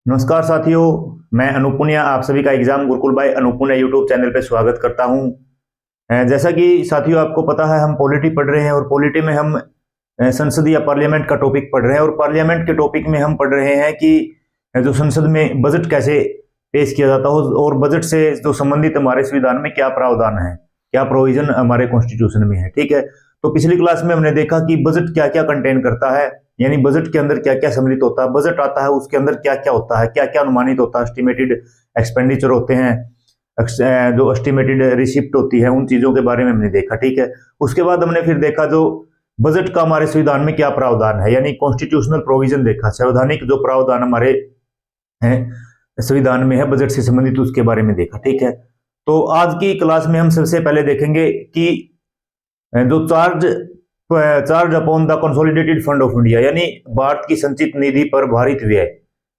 नमस्कार साथियों, मैं अनूप पुनिया आप सभी का exam Gurukul by Anoop Puniya YouTube channel पे स्वागत करता हूं। जैसा कि साथियों आपको पता है, हम पॉलिटी पढ़ रहे हैं और पॉलिटी में हम संसद या पार्लियामेंट का टॉपिक पढ़ रहे हैं। और पार्लियामेंट के टॉपिक में हम पढ़ रहे हैं कि जो संसद में बजट कैसे पेश किया जाता हो और बजट से जो संबंधित हमारे संविधान में क्या प्रावधान है, क्या प्रोविजन हमारे कॉन्स्टिट्यूशन में है। ठीक है, तो पिछली क्लास में हमने देखा कि बजट क्या क्या कंटेन करता है, यानी बजट के अंदर क्या क्या सम्मिलित होता है। बजट आता है, उसके अंदर क्या क्या होता है, क्या क्या अनुमानित होता है, एस्टिमेटेड एक्सपेंडिचर होते हैं, जो एस्टिमेटेड रिसिप्ट होती है, उन चीजों के बारे में हमने देखा। ठीक है, उसके बाद हमने फिर देखा जो बजट का हमारे संविधान में क्या प्रावधान है, यानी कॉन्स्टिट्यूशनल प्रोविजन देखा, संवैधानिक जो प्रावधान हमारे हैं संविधान में है बजट से संबंधित, उसके बारे में देखा। ठीक है, तो आज की क्लास में हम सबसे पहले देखेंगे कि जो charge upon the consolidated fund of India, यानी भारत की संचित निधि पर भारित व्यय,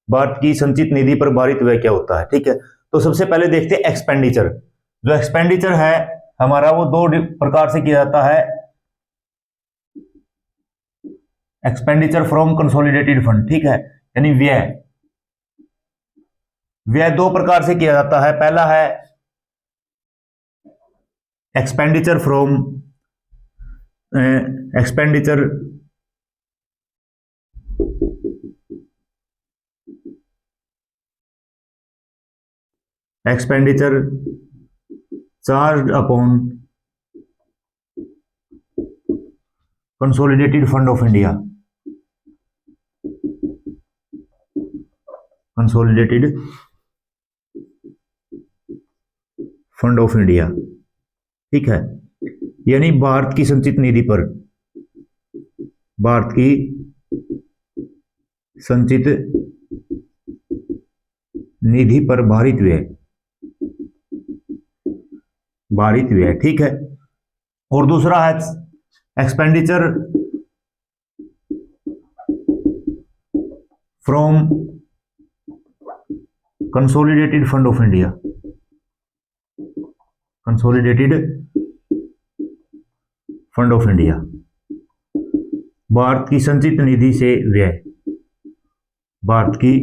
भारत की संचित निधि पर भारित व्यय क्या होता है। ठीक है, तो सबसे पहले देखते हैं एक्सपेंडिचर। जो एक्सपेंडिचर है हमारा वो दो प्रकार से किया जाता है। एक्सपेंडिचर फ्रॉम कंसोलिडेटेड फंड, ठीक है, यानी व्यय, व्यय दो प्रकार से किया जाता है। पहला है expenditure from expenditure expenditure charge upon consolidated fund of India, consolidated fund of India, ठीक है, यानी भारत की संचित निधि पर, भारत की संचित निधि पर भारित व्यय, भारित व्यय, ठीक है। और दूसरा है expenditure from consolidated fund of India, consolidated fund of India, Bharat की संचित निधि से व्यय, भारत की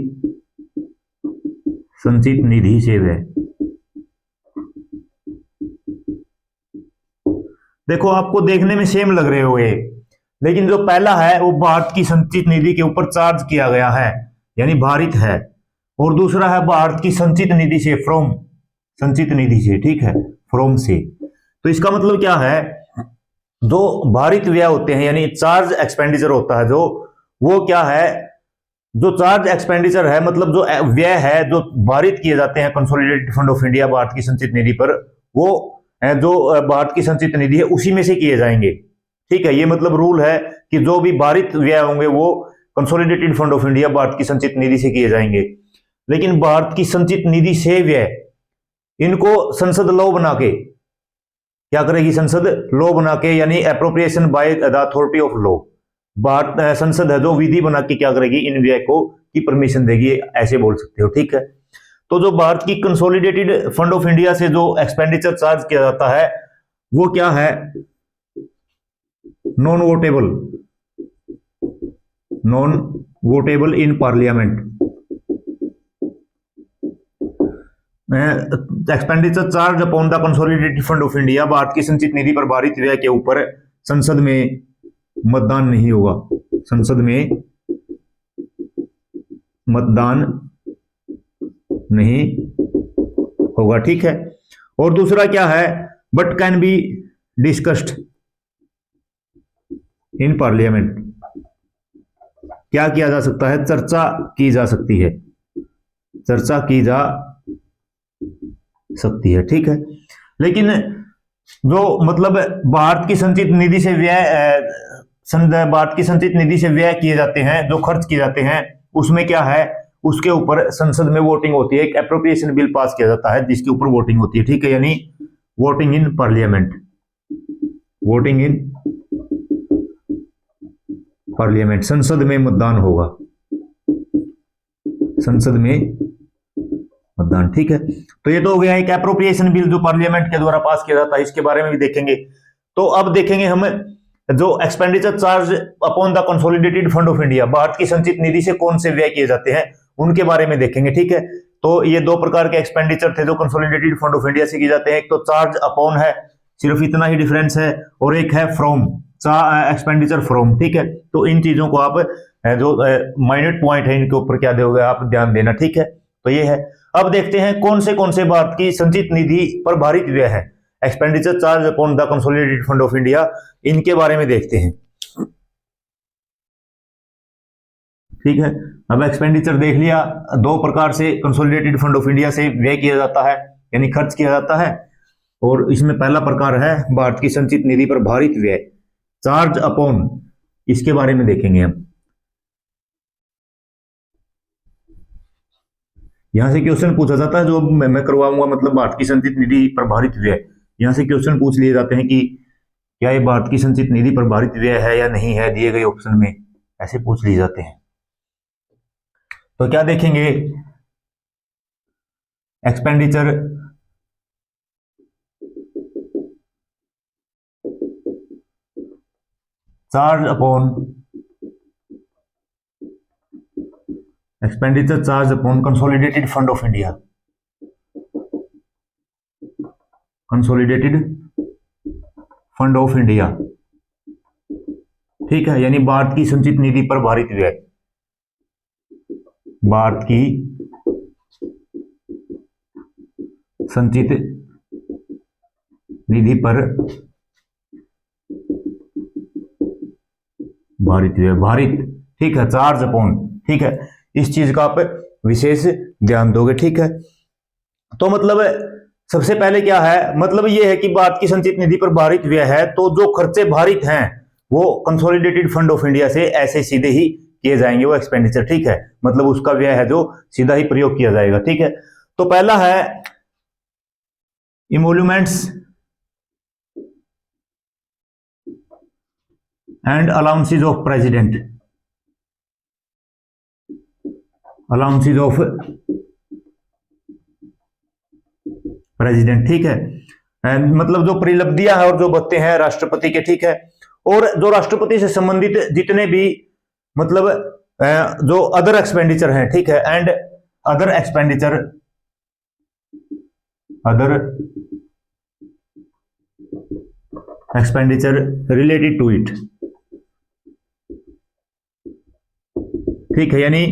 संचित निधि से व्यय। देखो आपको देखने में सेम लग रहे होंगे, लेकिन जो पहला है वो भारत की संचित निधि के ऊपर चार्ज किया गया है, यानी भारित है, और दूसरा है भारत की संचित निधि से, फ्रॉम, संचित निधि से, ठीक है, फ्रॉम से। तो इसका मतलब क्या है, जो भारित व्यय होते हैं यानी चार्ज एक्सपेंडिचर होता है, जो वो क्या है, जो चार्ज एक्सपेंडिचर है मतलब जो व्यय है जो भारित किए जाते हैं consolidated fund of India Bharat की संचित निधि पर, वो जो भारत की संचित निधि है उसी में से किए जाएंगे। ठीक है, ये मतलब रूल है कि जो भी भारित व्यय होंगे वो consolidated fund of India Bharat की संचित निधि से किए जाएंगे। लेकिन भारत की संचित निधि से व्यय, इनको संसद लॉ बना के क्या करेगी, संसद लॉ बना के, यानी appropriation by the authority of law, Bharat संसद है जो विधि बना के क्या करेगी, इन व्यय को की परमिशन देगी, ऐसे बोल सकते हो। ठीक है, तो जो भारत की कंसोलिडेटेड फंड ऑफ इंडिया से जो एक्सपेंडिचर चार्ज किया जाता है वो क्या है, non votable, non votable in parliament. Expenditure charge upon the consolidated fund of India, Bharat की संचित निधि पर भारित व्यय के ऊपर संसद में मतदान नहीं होगा, संसद में मतदान नहीं होगा। ठीक है, और दूसरा क्या है, but can be discussed in parliament, क्या किया जा सकता है, चर्चा की जा सकती है, चर्चा की जा सकती है। ठीक है, लेकिन जो मतलब भारत की संचित निधि से व्यय, भारत की संचित निधि से व्यय किए जाते हैं, जो खर्च किए जाते हैं, उसमें क्या है, उसके ऊपर संसद में वोटिंग होती है, एक एप्रोप्रिएशन बिल पास किया जाता है जिसके ऊपर वोटिंग होती है। ठीक है, यानी voting in parliament, voting in parliament, संसद में मतदान होगा, संसद में मतदान। ठीक है, तो ये तो हो गया एक एप्रोप्रिएशन बिल जो पार्लियामेंट के द्वारा पास किया जाता है, इसके बारे में भी देखेंगे। तो अब देखेंगे हम जो expenditure charge upon the consolidated fund of India, Bharat की संचित निधि से कौन से व्यय किए जाते हैं, उनके बारे में देखेंगे। ठीक है, तो ये दो प्रकार के एक्सपेंडिचर थे जो कंसोलिडेटेड फंड ऑफ इंडिया से किए जाते हैं। एक तो चार्ज अपॉन है, सिर्फ इतना ही डिफरेंस है, और एक है फ्रॉम, एक्सपेंडिचर फ्रॉम। ठीक है, तो इन चीजों को आप जो माइन्यूट पॉइंट है इनके ऊपर क्या दोगे आप ध्यान देना। ठीक है, तो ये है। अब देखते हैं कौन से भारत की संचित निधि पर भारित व्यय है, expenditure charge upon the consolidated fund of India, इनके बारे में देखते हैं। ठीक है, अब एक्सपेंडिचर देख लिया, दो प्रकार से कंसोलिडेटेड फंड ऑफ इंडिया से व्यय किया जाता है, यानी खर्च किया जाता है। और इसमें पहला प्रकार है भारत की संचित निधि पर भारित व्यय, चार्ज अपॉन, इसके बारे में देखेंगे हम। यहां से क्वेश्चन पूछा जाता है, जो मैं करवाऊंगा, मतलब भारत की संचित निधि पर भारित व्यय, यहां से क्वेश्चन पूछ लिए जाते हैं कि क्या ये भारत की संचित निधि पर भारित व्यय है या नहीं है, दिए गए ऑप्शन में ऐसे पूछ लिए जाते हैं। तो क्या देखेंगे, expenditure charge upon, expenditure charge upon consolidated fund of India, consolidated fund of India. ठीक है, यानी भारत की संचित निधि पर भारित व्यय, भारत की संचित निधि पर भारित व्यय, भारित। ठीक है, चार्ज अपॉन। ठीक है, इस चीज का आप विशेष ध्यान दोगे। ठीक है, तो मतलब सबसे पहले क्या है, मतलब ये है कि भारत की संचित निधि पर भारित व्यय है, तो जो खर्चे भारित हैं वो कंसोलिडेटेड फंड ऑफ इंडिया से ऐसे सीधे ही किए जाएंगे, वो एक्सपेंडिचर। ठीक है, मतलब उसका व्यय है जो सीधा ही प्रयोग किया जाएगा। ठीक है, तो पहला है emoluments and allowances of president, allowances of president. ठीक है, मतलब जो परिलब्धियां हैं और जो भत्ते हैं राष्ट्रपति के। ठीक है, और जो राष्ट्रपति से संबंधित जितने भी मतलब जो अदर एक्सपेंडिचर हैं। ठीक है, and other expenditure, other expenditure related to it. ठीक है, यानी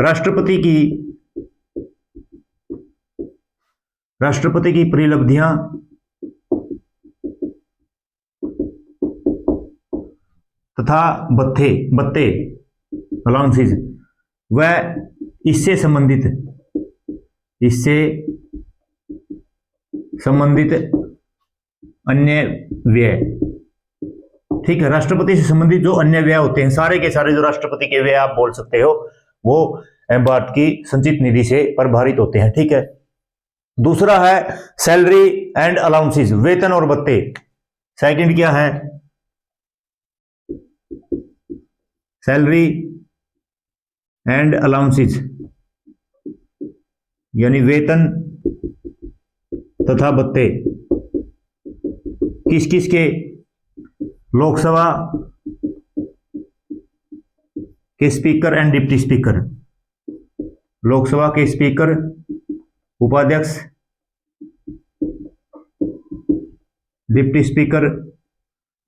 राष्ट्रपति की परिलब्धियां तथा भत्ते अलाउंसेस, वह इससे संबंधित अन्य व्यय। ठीक है, राष्ट्रपति से संबंधित जो अन्य व्यय होते हैं, सारे के सारे जो राष्ट्रपति के व्यय आप बोल सकते हो, वो भारत की संचित निधि से प्रभारित होते हैं। ठीक है, दूसरा है सैलरी एंड अलाउंसेस, वेतन और भत्ते। सेकंड क्या है, सैलरी एंड अलाउंसेस, यानी वेतन तथा भत्ते किस किस के, लोकसभा के speaker and deputy speaker, Lok Sabha के स्पीकर, उपाध्यक्ष, डिप्टी स्पीकर,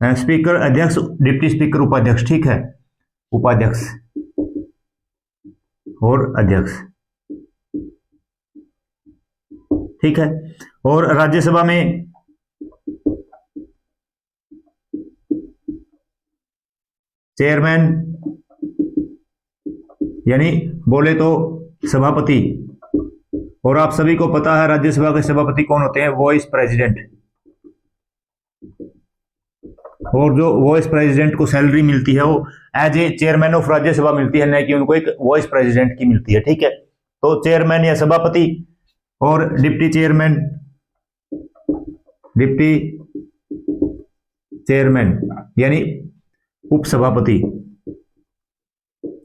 स्पीकर, अध्यक्ष, डिप्टी स्पीकर, उपाध्यक्ष। ठीक है, उपाध्यक्ष और अध्यक्ष। ठीक है, और राज्यसभा में चेयरमैन, यानी बोले तो सभापति, और आप सभी को पता है राज्यसभा के सभापति कौन होते हैं, वाइस प्रेसिडेंट। और जो वाइस प्रेसिडेंट को सैलरी मिलती है वो as a chairman of Rajya Sabha मिलती है, न कि उनको एक वाइस प्रेसिडेंट की मिलती है। ठीक है, तो चेयरमैन या सभापति और डिप्टी चेयरमैन, डिप्टी चेयरमैन यानी उपसभापति,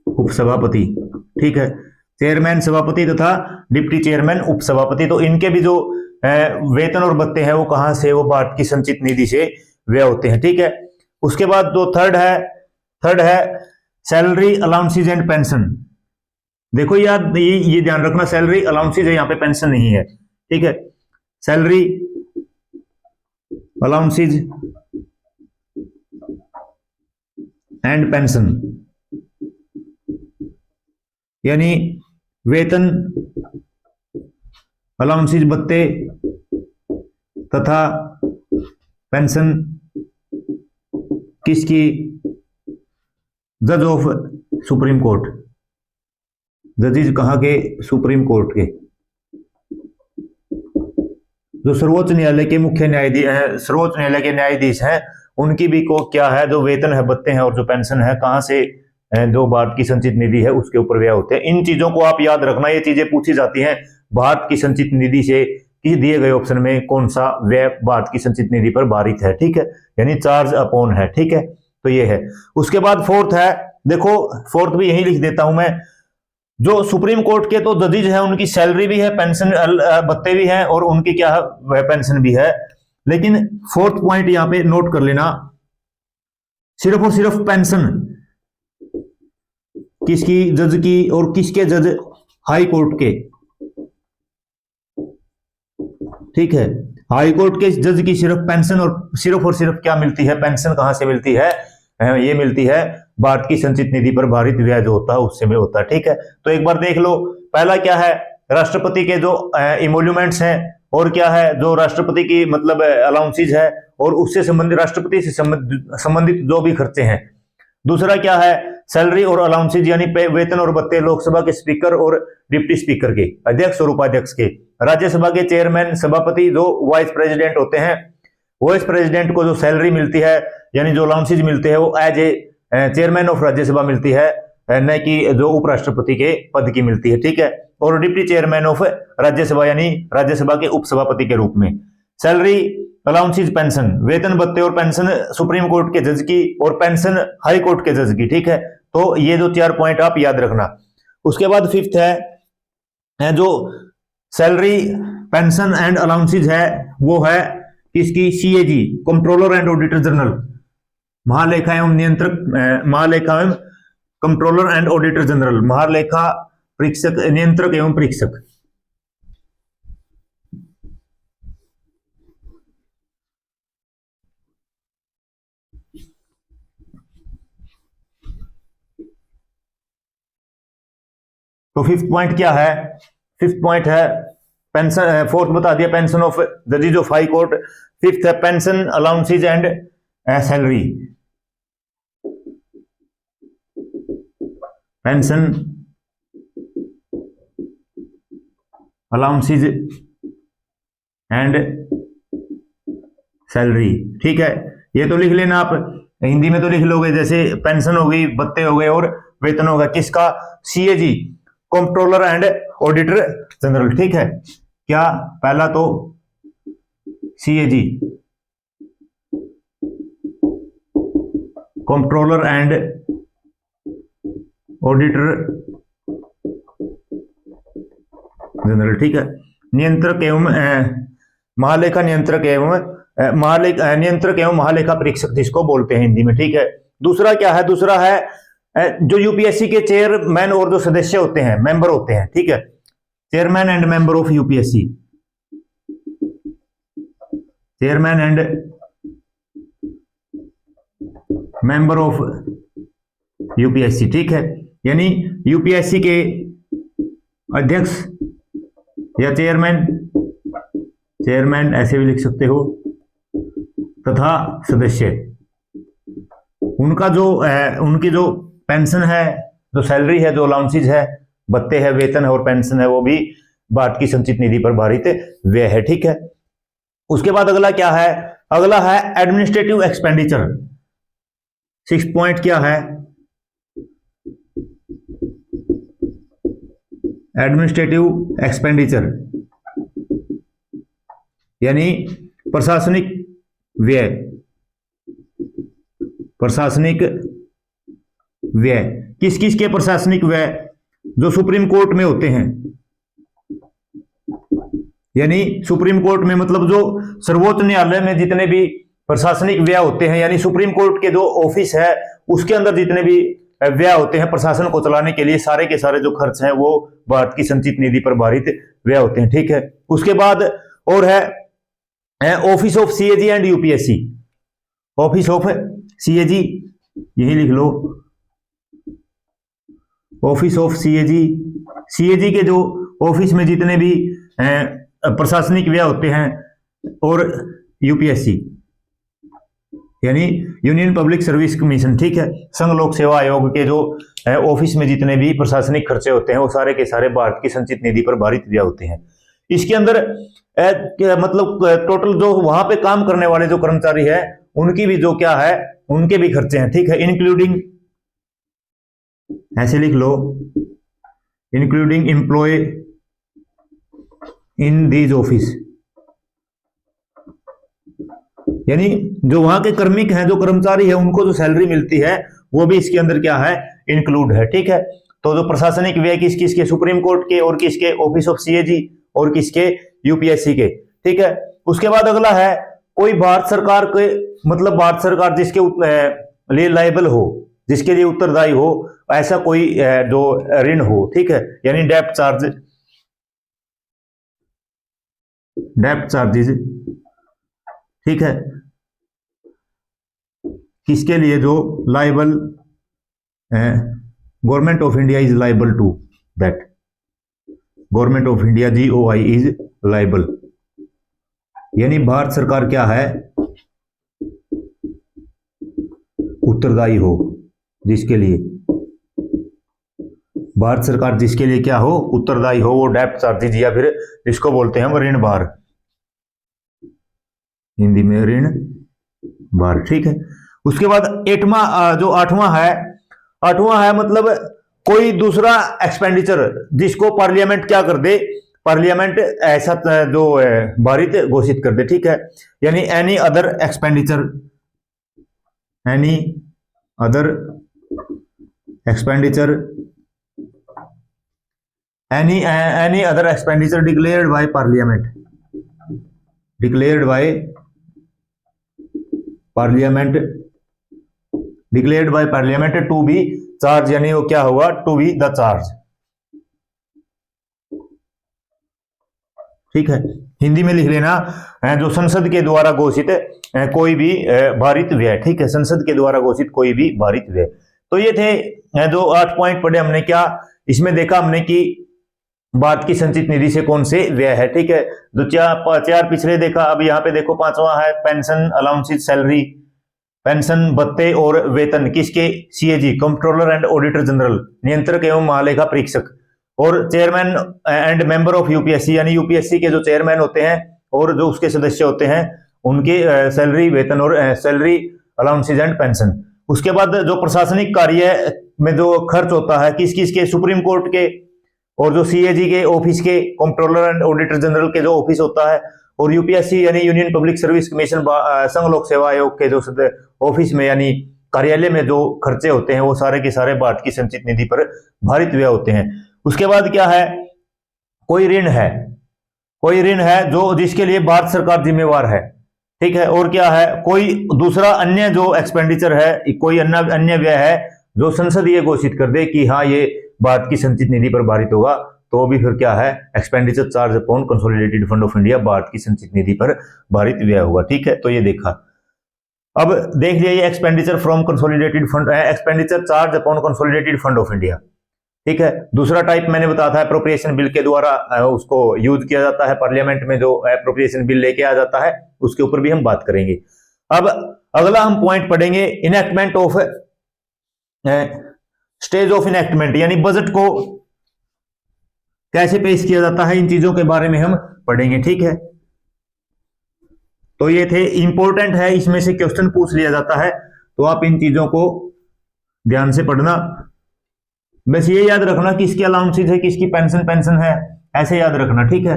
उपसभापति। ठीक है, चेयरमैन सभापति तथा डिप्टी चेयरमैन उपसभापति, तो इनके भी जो वेतन और भत्ते हैं वो कहां से, वो भारत की संचित निधि से व्यय होते हैं। ठीक है, उसके बाद जो थर्ड है सैलरी अलाउंसेस एंड पेंशन, देखो यार, ये ध्यान रखना, सैलरी अलाउंसेज है, यहाँ पे पेंशन नहीं है, ठीक है। सैलरी अलाउंसेज एंड पेंशन, यानी वेतन, अलाउंसेज भत्ते तथा पेंशन किसकी? जज ऑफ सुप्रीम कोर्ट, जजेज कहाँ के? सुप्रीम कोर्ट के, जो सर्वोच्च न्यायालय के मुख्य न्यायाधीश हैं, सर्वोच्च न्यायालय के न्यायाधीश हैं, उनकी भी को क्या है, जो वेतन है, भत्ते हैं और जो पेंशन है, कहां से? जो भारत की संचित निधि है उसके ऊपर व्यय होते हैं। इन चीजों को आप याद रखना, ये चीजें पूछी जाती हैं। भारत की संचित निधि से किस दिए गए ऑप्शन में कौन सा व्यय भारत की संचित निधि पर भारित है, ठीक है, यानी चार्ज अपॉन है, ठीक है। तो ये है। उसके बाद फोर्थ है, देखो फोर्थ भी यही लिख देता हूं मैं, जो सुप्रीम कोर्ट के तो जजेज हैं उनकी सैलरी भी है, पेंशन भत्ते भी हैं और उनकी क्या है, वह पेंशन भी है। लेकिन फोर्थ पॉइंट यहां पे नोट कर लेना, सिर्फ और सिर्फ पेंशन किसकी? जज की। और किसके जज? हाई कोर्ट के, ठीक है। हाई कोर्ट के जज की सिर्फ पेंशन और सिर्फ क्या मिलती है? पेंशन कहां से मिलती है? ये मिलती है भारत की संचित निधि पर भारित व्यय जो होता है उससे में होता है, ठीक है। तो एक बार देख लो, पहला क्या है, राष्ट्रपति के जो इमोल्यूमेंट्स हैं, और क्या है, जो राष्ट्रपति की मतलब अलाउंसेज है और उससे संबंधित, राष्ट्रपति से संबंधित जो भी खर्चे हैं। दूसरा क्या है, सैलरी और अलाउंसेज यानी वेतन और भत्ते लोकसभा के स्पीकर और डिप्टी स्पीकर के, अध्यक्ष और उपाध्यक्ष के, राज्यसभा के चेयरमैन, सभापति, जो वाइस प्रेसिडेंट होते हैं, वाइस प्रेसिडेंट को जो सैलरी मिलती है यानी जो अलाउंसेज मिलते हैं वो as a chairman of Rajya Sabha मिलती है, न कि जो उपराष्ट्रपति के पद की मिलती है, ठीक है। और डिप्टी चेयरमैन ऑफ राज्यसभा यानी राज्यसभा के उपसभापति के रूप में। सैलरी, अलाउंसेज, पेंशन, वेतन भत्ते और पेंशन सुप्रीम कोर्ट के जज की और पेंशन हाई कोर्ट के जज की, ठीक है। तो ये जो 4 पॉइंट आप याद रखना। उसके बाद फिफ्थ है जो सैलरी, पेंशन एंड अलाउंसेज है, वो है किसकी? CAG, controller and auditor general, महालेखा एवं नियंत्रक, महालेखा एवं कंट्रोलर एंड ऑडिटर जनरल, महालेखा परीक्षक, नियंत्रक एवं परीक्षक। तो फिफ्थ पॉइंट क्या है? फिफ्थ पॉइंट है पेंशन, फोर्थ बता दिया पेंशन ऑफ जजेज ऑफ हाई कोर्ट। फिफ्थ है pension, allowances and salary, pension, allowances and salary, ठीक है। ये तो लिख लेना आप, हिंदी में तो लिख लोगे, जैसे पेंशन हो गई, भत्ते हो गए और वेतन होगा किसका? CAG, controller and auditor general, ठीक है। क्या? पहला तो CAG, controller and auditor general, ठीक है। नियंत्रक एवं महालेखा नियंत्रक एवं नियंत्रक एवं महालेखा परीक्षक जिसको बोलते हैं हिंदी में, ठीक है। दूसरा क्या है? दूसरा है जो यूपीएससी के चेयरमैन और जो सदस्य होते हैं, मेंबर होते हैं, ठीक है, chairman and member of UPSC, chairman and member of UPSC, ठीक है। यानी यूपीएससी के अध्यक्ष या चेयरमैन, चेयरमैन ऐसे भी लिख सकते हो, तथा सदस्य, उनका जो उनकी जो पेंशन है, जो सैलरी है, जो अलाउंसेज है, भत्ते है, वेतन है और पेंशन है, वो भी भारत की संचित निधि पर भारित व्यय है, ठीक है। उसके बाद अगला क्या है? अगला है एडमिनिस्ट्रेटिव एक्सपेंडिचर। 6 पॉइंट क्या है? एडमिनिस्ट्रेटिव एक्सपेंडिचर यानी प्रशासनिक व्यय, प्रशासनिक व्यय किस किस के प्रशासनिक व्यय? जो सुप्रीम कोर्ट में होते हैं, यानी सुप्रीम कोर्ट में मतलब जो सर्वोच्च न्यायालय में जितने भी प्रशासनिक व्यय होते हैं, यानी सुप्रीम कोर्ट के जो ऑफिस है उसके अंदर जितने भी व्यय होते हैं प्रशासन को चलाने के लिए, सारे के सारे जो खर्च हैं वो भारत की संचित निधि पर भारित व्यय होते हैं। ठीक है, उसके बाद और है office of CAG and UPSC. Office of CAG, यही लिख लो, ऑफिस ऑफ सीएजी। सीएजी के जो ऑफिस में जितने भी प्रशासनिक व्यय होते हैं, और यूपीएससी यानी यूनियन पब्लिक सर्विस कमीशन। ठीक है, संघ लोक सेवा आयोग के जो ऑफिस में जितने भी प्रशासनिक खर्चे होते हैं वो सारे के सारे भारत की संचित निधि पर भारित व्यय होते हैं। इसके अंदर मतलब टोटल जो वहां पे काम करने वाले जो कर्मचारी है उनकी भी जो क्या है, उनके भी खर्चे हैं। ठीक है, इंक्लूडिंग, ऐसे लिख लो, including employ in these office, यानी जो वहां के कर्मिक हैं, जो कर्मचारी है, उनको जो सैलरी मिलती है वो भी इसके अंदर क्या है, इंक्लूड है। ठीक है, तो जो प्रशासनिक व्यय किस किसके, सुप्रीम कोर्ट के और किसके, ऑफिस ऑफ सीएजी और किसके, यूपीएससी के। ठीक है, उसके बाद अगला है कोई भारत सरकार के, मतलब भारत सरकार जिसके लिए लायबल हो, जिसके लिए उत्तरदायी हो, ऐसा कोई जो ऋण हो। ठीक है, यानी डेप्ट चार्ज, डेप्ट चार्जेज। ठीक है, किसके लिए, जो liable, government of India is liable to that, government of India GOI is liable, यानी भारत सरकार क्या है, उत्तरदायी हो, जिसके लिए भारत सरकार जिसके लिए क्या हो, उत्तरदायी हो, वो डेप्ट चार्जेज, या फिर जिसको बोलते हैं हम ऋण भार, हिंदी में ऋण भार। ठीक है, उसके बाद जो आठवां है मतलब कोई दूसरा एक्सपेंडिचर जिसको पार्लियामेंट क्या कर दे, पार्लियामेंट ऐसा जो भारित घोषित कर दे। ठीक है, यानी any other expenditure, any other expenditure, any other expenditure declared by parliament, declared by parliament, declared by parliament to be charge, यानी वो क्या होगा, टू बी द चार्ज। ठीक है, हिंदी में लिख लेना, जो संसद के द्वारा घोषित कोई भी भारित व्यय। ठीक है, संसद के द्वारा घोषित कोई भी भारित व्यय। तो ये थे जो 8 पॉइंट पढ़े हमने। क्या इसमें देखा हमने कि भारत की संचित निधि से कौन से व्यय है। ठीक है, जो चार पिछले देखा, अब यहाँ पे देखो 5वां है पेंशन, अलाउंसेस, सैलरी, पेंशन, भत्ते और वेतन किसके, CAG, controller and auditor general, नियंत्रक एवं महालेखा परीक्षक, और chairman and member of UPSC, यानी यूपीएससी के जो चेयरमैन होते हैं और जो उसके सदस्य होते हैं उनके सैलरी, वेतन और सैलरी, अलाउंसेस एंड पेंशन। उसके बाद जो प्रशासनिक कार्य में जो खर्च होता है किस किस के, सुप्रीम कोर्ट के और जो सीएजी के ऑफिस के, कंट्रोलर एंड ऑडिटर जनरल के जो ऑफिस होता है, और यूपीएससी यानी यूनियन पब्लिक सर्विस कमीशन, संघ लोक सेवा आयोग के जो ऑफिस में यानी कार्यालय में जो खर्चे होते हैं वो सारे के सारे भारत की संचित निधि पर भारित व्यय होते हैं। उसके बाद क्या है, कोई ऋण है, कोई ऋण है जो जिसके लिए भारत सरकार जिम्मेवार है। ठीक है, और क्या है, कोई दूसरा अन्य जो एक्सपेंडिचर है, कोई अन्य व्यय है जो संसद ये घोषित कर दे कि हाँ ये भारत की संचित निधि पर भारित होगा, तो भी फिर क्या है, expenditure charge upon consolidated fund of India, Bharat की संचित निधि पर भारित व्यय होगा। ठीक है, तो ये देखा। अब देख लिया expenditure from consolidated fund, expenditure charge upon consolidated fund of India. ठीक है, दूसरा टाइप मैंने बताया था एप्रोप्रिएशन बिल के द्वारा उसको यूज किया जाता है, पार्लियामेंट में जो एप्रोप्रिएशन बिल लेके आ जाता है उसके ऊपर भी हम बात करेंगे। अब अगला हम पॉइंट पढ़ेंगे enactment of, stage of enactment, यानी बजट को कैसे पेश किया जाता है, इन चीजों के बारे में हम पढ़ेंगे। ठीक है, तो ये थे, इंपॉर्टेंट है, इसमें से क्वेश्चन पूछ लिया जाता है, तो आप इन चीजों को ध्यान से पढ़ना। बस ये याद रखना किसकी अलाउंसेस है, किसकी पेंशन है, ऐसे याद रखना। ठीक है,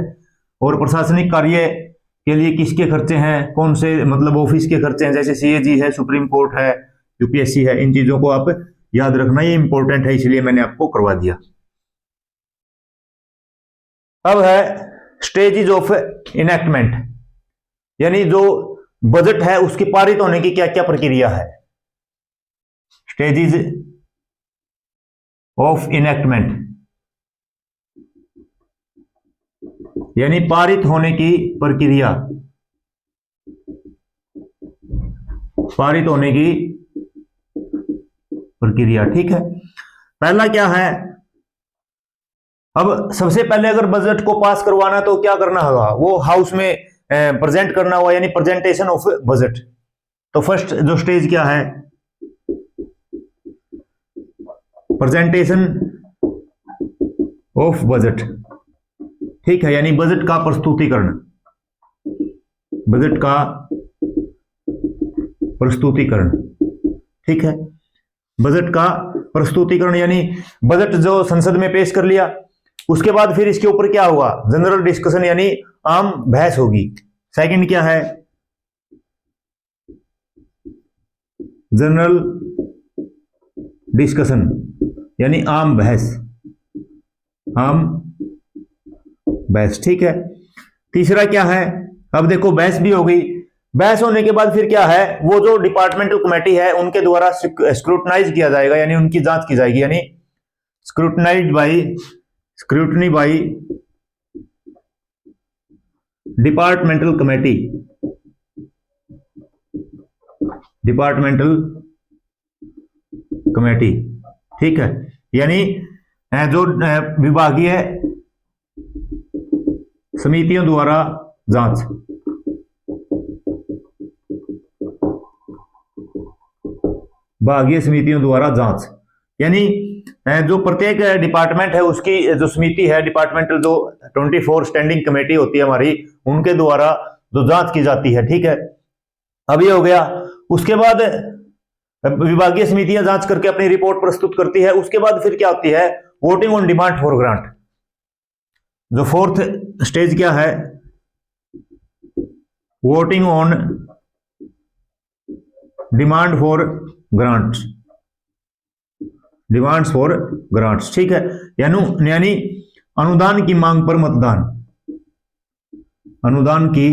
और प्रशासनिक कार्य के लिए किसके खर्चे हैं, कौन से मतलब ऑफिस के खर्चे हैं, जैसे सीएजी है, सुप्रीम कोर्ट है, यूपीएससी है, इन चीजों को आप याद रखना, ये इंपॉर्टेंट है, इसलिए मैंने आपको करवा दिया। अब है स्टेजेस ऑफ इनएक्टमेंट, यानी जो बजट है उसके पारित होने की क्या क्या प्रक्रिया है। स्टेजेस ऑफ इनेक्टमेंट, यानी पारित होने की प्रक्रिया, पारित होने की प्रक्रिया। ठीक है, पहला क्या है, अब सबसे पहले अगर बजट को पास करवाना तो क्या करना होगा, वो हाउस में प्रेजेंट करना होगा, यानी प्रेजेंटेशन ऑफ बजट। तो फर्स्ट जो स्टेज क्या है, प्रेजेंटेशन ऑफ बजट। ठीक है, यानी बजट का प्रस्तुतिकरण, बजट का प्रस्तुतिकरण। ठीक है, बजट का प्रस्तुतिकरण यानी बजट जो संसद में पेश कर लिया, उसके बाद फिर इसके ऊपर क्या होगा, जनरल डिस्कशन यानी आम बहस होगी। सेकंड क्या है, जनरल डिस्कशन यानी आम बहस, आम बहस। ठीक है, तीसरा क्या है, अब देखो बहस भी हो गई, बहस होने के बाद फिर क्या है, वो जो डिपार्टमेंटल कमेटी है उनके द्वारा स्क्रूटनाइज किया जाएगा, यानी उनकी जांच की जाएगी, यानी scrutiny by departmental committee, departmental committee. ठीक है, यानी जो विभागीय समितियों द्वारा जांच, विभागीय समितियों द्वारा जांच, यानी जो प्रत्येक डिपार्टमेंट है उसकी जो समिति है, डिपार्टमेंटल जो 24 स्टैंडिंग कमेटी होती है हमारी, उनके द्वारा जो जांच की जाती है। ठीक है, अब ये हो गया। उसके बाद विभागीय समितियां जांच करके अपनी रिपोर्ट प्रस्तुत करती है। उसके बाद फिर क्या होती है, voting on demand for grant. जो फोर्थ स्टेज क्या है, voting on demand for grants, demands for grants. ठीक है, यानी अनुदान की मांग पर मतदान, अनुदान की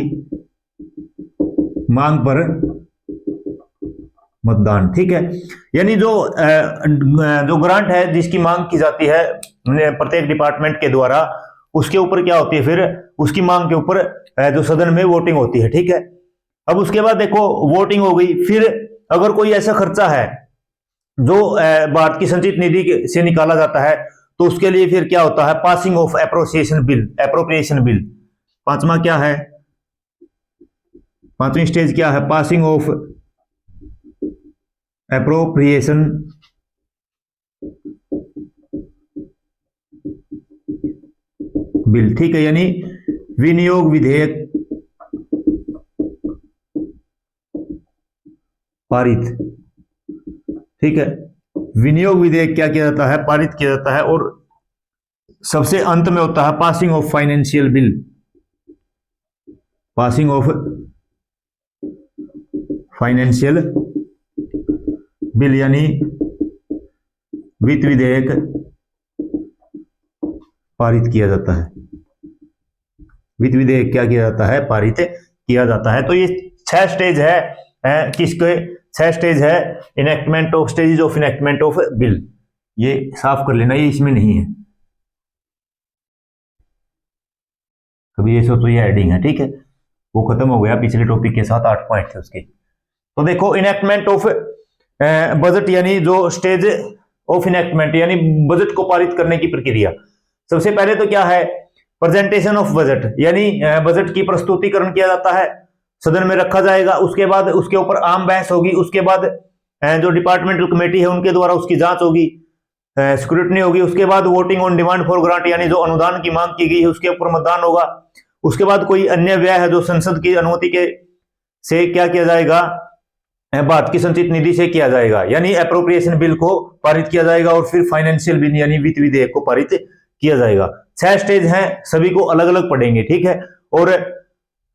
मांग पर मतदान। ठीक है, यानी जो ग्रांट है जिसकी मांग की जाती है प्रत्येक डिपार्टमेंट के द्वारा, उसके ऊपर क्या होती है, फिर उसकी मांग के ऊपर जो सदन में वोटिंग होती है। ठीक है, अब उसके बाद देखो वोटिंग हो गई, फिर अगर कोई ऐसा खर्चा है जो भारत की संचित निधि से निकाला जाता है, तो उसके लिए फिर क्या होता है, passing of appropriation bill, appropriation bill. पांचवा क्या है, पांचवी स्टेज क्या है, पासिंग ऑफ एप्रोप्रिएशन बिल। ठीक है, यानी विनियोग विधेयक पारित। ठीक है, विनियोग विधेयक क्या किया जाता है, पारित किया जाता है। और सबसे अंत में होता है passing of financial bill, passing of financial bill, यानी वित्त विधेयक पारित किया जाता है, वित्त विधेयक क्या किया जाता है, पारित किया जाता है। तो ये 6 स्टेज है, किसके 6 स्टेज है, enactment of, stages of enactment of bill. ये साफ कर लेना, ये इसमें नहीं है, कभी ये सोचो ये एडिंग है। ठीक है, वो खत्म हो गया पिछले टॉपिक के साथ, 8 पॉइंट थे उसके। तो देखो इनेक्टमेंट ऑफ बजट, यानी जो स्टेज ऑफ इनेक्टमेंट, यानी बजट को पारित करने की प्रक्रिया। सबसे पहले तो क्या है, प्रेजेंटेशन ऑफ बजट, यानी बजट की प्रस्तुतिकरण किया जाता है, सदन में रखा जाएगा। उसके बाद उसके ऊपर आम बहस होगी। उसके बाद जो डिपार्टमेंटल कमेटी है उनके द्वारा उसकी जांच होगी, स्क्रूटनी होगी। उसके बाद voting on demand for grant, यानी जो अनुदान की मांग की गई है उसके ऊपर मतदान होगा। उसके बाद कोई अन्य व्यय है जो संसद की अनुमति के से क्या किया जाएगा, भारत की संचित निधि से किया जाएगा, यानी एप्रोप्रिएशन बिल को पारित किया जाएगा। और फिर फाइनेंशियल बिल यानी वित्त विधेयक को पारित किया जाएगा। 6 स्टेज हैं, सभी को अलग अलग पढ़ेंगे। ठीक है, और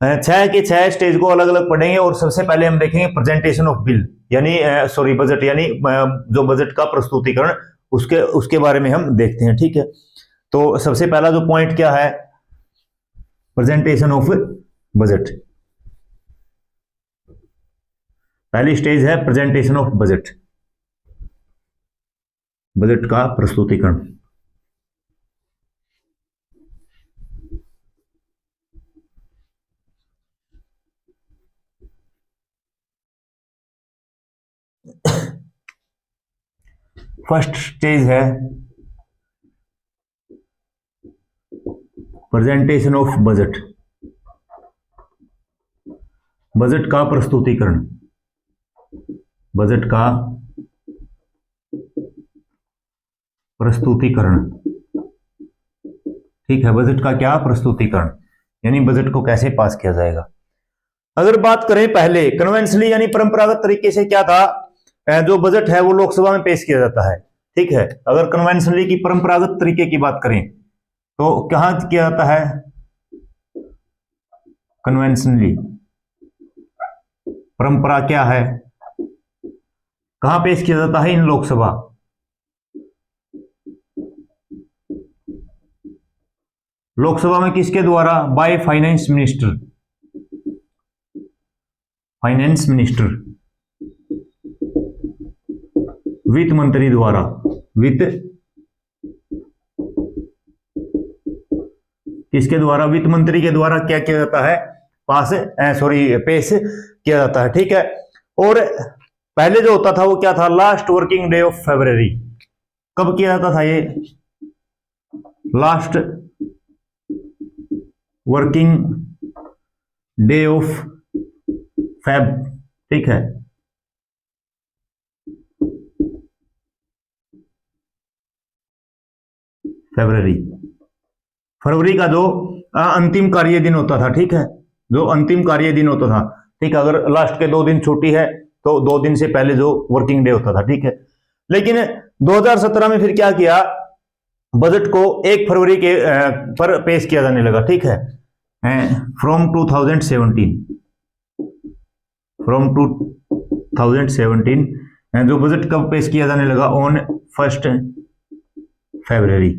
6 के 6 स्टेज को अलग अलग पढ़ेंगे। और सबसे पहले हम देखेंगे प्रेजेंटेशन ऑफ बिल, यानी सॉरी बजट, यानी जो बजट का प्रस्तुतिकरण, उसके बारे में हम देखते हैं। ठीक है, तो सबसे पहला जो पॉइंट क्या है, प्रेजेंटेशन ऑफ बजट। पहली स्टेज है प्रेजेंटेशन ऑफ बजट, बजट का प्रस्तुतिकरण। फर्स्ट स्टेज है प्रेजेंटेशन ऑफ बजट, बजट का प्रस्तुतिकरण, बजट का प्रस्तुतिकरण। ठीक है, बजट का क्या प्रस्तुतिकरण, यानी बजट को कैसे पास किया जाएगा। अगर बात करें पहले कन्वेंशनली यानी परंपरागत तरीके से क्या था, जो बजट है वो लोकसभा में पेश किया जाता है। ठीक है, अगर कन्वेंशनली की परंपरागत तरीके की बात करें तो कहां किया जाता है, कन्वेंशनली परंपरा क्या है, कहां पेश किया जाता है, इन लोकसभा। लोकसभा में किसके द्वारा, by finance minister, finance minister, वित्त मंत्री द्वारा, वित्त किसके द्वारा, वित्त मंत्री के द्वारा क्या किया जाता है, पेश किया जाता है। ठीक है, और पहले जो होता था वो क्या था, last working day of February. कब किया जाता था ये, last working day of Feb. ठीक है, फरवरी का जो अंतिम कार्य दिन होता था। ठीक है, जो अंतिम कार्य दिन होता था। ठीक है, अगर लास्ट के 2 दिन छुट्टी है तो 2 दिन से पहले जो वर्किंग डे होता था। ठीक है, लेकिन 2017 में फिर क्या किया, बजट को 1 फरवरी के पर पेश किया जाने लगा। ठीक है, फ्रॉम 2017, फ्रॉम 2017 जो बजट कब पेश किया जाने लगा, ऑन 1 फरवरी।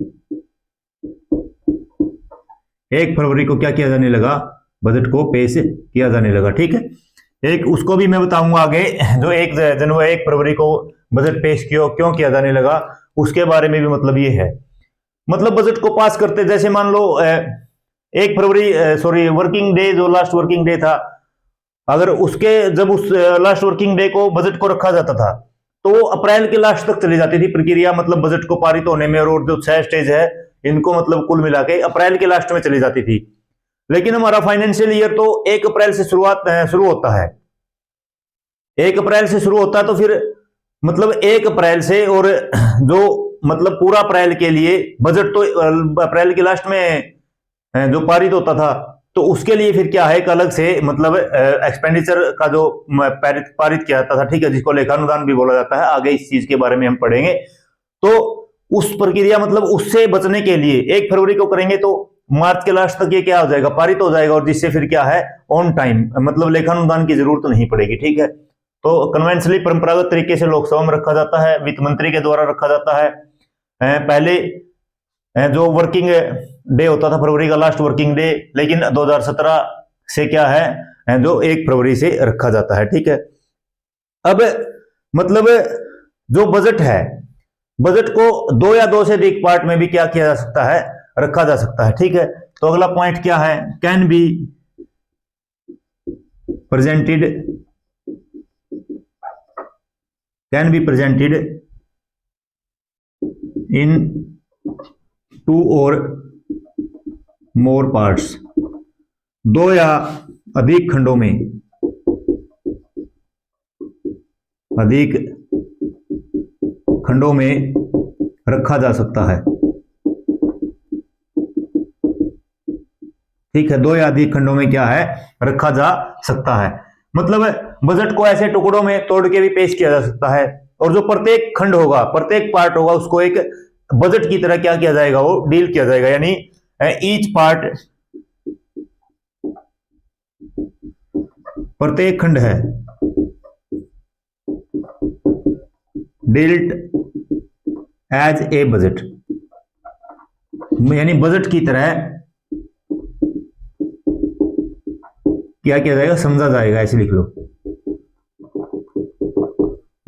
1 फरवरी को क्या किया जाने लगा, बजट को पेश किया जाने लगा। ठीक है, एक उसको भी मैं बताऊंगा आगे, जो 1 फरवरी को बजट पेश क्यों किया जाने लगा, उसके बारे में भी मतलब ये है। मतलब बजट को पास करते, जैसे मान लो 1 फरवरी वर्किंग डे, जो लास्ट वर्किंग डे था, अगर उसके जब उस लास्ट वर्किंग डे को बजट को रखा जाता था तो वो अप्रैल के लास्ट तक चली जाती थी प्रक्रिया, मतलब बजट को पारित होने में, और जो 6 स्टेज है इनको मतलब कुल मिला के अप्रैल के लास्ट में चली जाती थी। लेकिन हमारा फाइनेंशियल ईयर तो 1 अप्रैल से शुरू होता है, 1 अप्रैल से शुरू होता है, तो फिर मतलब 1 अप्रैल से, और जो मतलब पूरा अप्रैल के लिए बजट तो अप्रैल के लास्ट में जो पारित होता था, तो उसके लिए फिर क्या है, एक अलग से मतलब एक्सपेंडिचर का जो पारित किया जाता था। ठीक है, जिसको लेखानुदान भी बोला जाता है, आगे इस चीज के बारे में हम पढ़ेंगे। तो उस प्रक्रिया मतलब उससे बचने के लिए 1 फरवरी को करेंगे तो मार्च के लास्ट तक ये क्या हो जाएगा, पारित हो जाएगा, और जिससे फिर क्या है, ऑन टाइम मतलब लेखानुदान की जरूरत नहीं पड़ेगी। ठीक है, तो कन्वेंशनली परंपरागत तरीके से लोकसभा में रखा जाता है, वित्त मंत्री के द्वारा रखा जाता है। पहले जो वर्किंग डे होता था फरवरी का लास्ट वर्किंग डे, लेकिन 2017 से क्या है, जो 1 फरवरी से रखा जाता है। ठीक है, अब मतलब जो बजट है, बजट को 2 या 2 से अधिक पार्ट में भी क्या किया जा सकता है, रखा जा सकता है। ठीक है, तो अगला पॉइंट क्या है, can be presented in 2 or more parts, 2 या अधिक खंडों में, रखा जा सकता है। ठीक है, 2 या अधिक खंडों में क्या है, रखा जा सकता है। मतलब बजट को ऐसे टुकड़ों में तोड़ के भी पेश किया जा सकता है, और जो प्रत्येक खंड होगा, प्रत्येक पार्ट होगा, उसको एक बजट की तरह क्या किया जाएगा, वो डील किया जाएगा, यानी ईच पार्ट, प्रत्येक खंड है डील्ड एज ए बजट, यानी बजट की तरह क्या किया जाएगा, समझा जाएगा, ऐसे लिख लो,